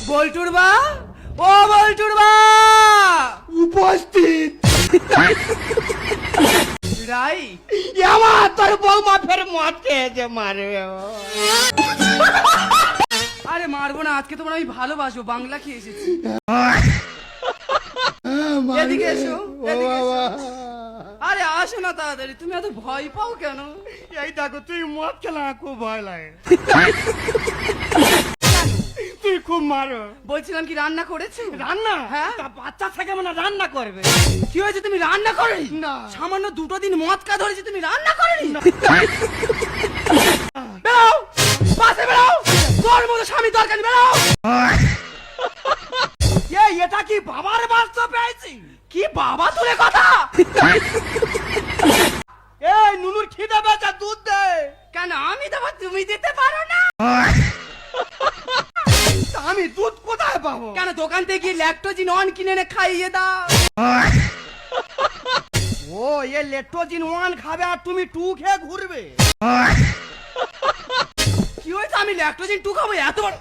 বল্টুর বা, ও বল্টুর বা উপস্থিত। রাই আমার তোর বৌমা ফের মদ খেয়েছে, মারবে ও। আরে মারবো না, আজকে তোমার আমি ভালোবাসবো, বাংলা খেয়ে এসেছি। এদিকে এসো, এদিকে এসো। আরে আসো না তাড়াতাড়ি, তুমি এত ভয় পাও কেন? এই দেখো, তুই মদ খেলে আমার খুব ভয় লাগে। তুই খুব মারো। বলছিলাম কি রান্না করেছো? রান্না? হ্যাঁ। তা বাচ্চা থেকে মানে রান্না করবে? কি হয়েছে, তুমি রান্না করনি? না। সামান্য 2 দিন মদ কা ধরেছি, তুমি রান্না করনি? বেরাও, পাশে বেরাও, তোর মতো স্বামী দরকার নেই, বেরাও। এটা কি বাবার বাচ্চা পেয়েছি? কি বাবা তুলে কথা? এই নুনুর খিদে পেয়েছে, দুধ দে। কেন আমি দেবো, তুমি দিতে পারো না? তা আমি দুধ কোথায় পাবো? কেন দোকান থেকে গিয়ে ল্যাকটোজিন অন কিনে এনে খাইয়ে দাও। ও এ লেট্টোজিন 1 খাবে আর তুমি 2 খেয়ে ঘুরবে? কি হয়েছে, আমি ল্যাকটোজিন 2 খাবো? এত বড়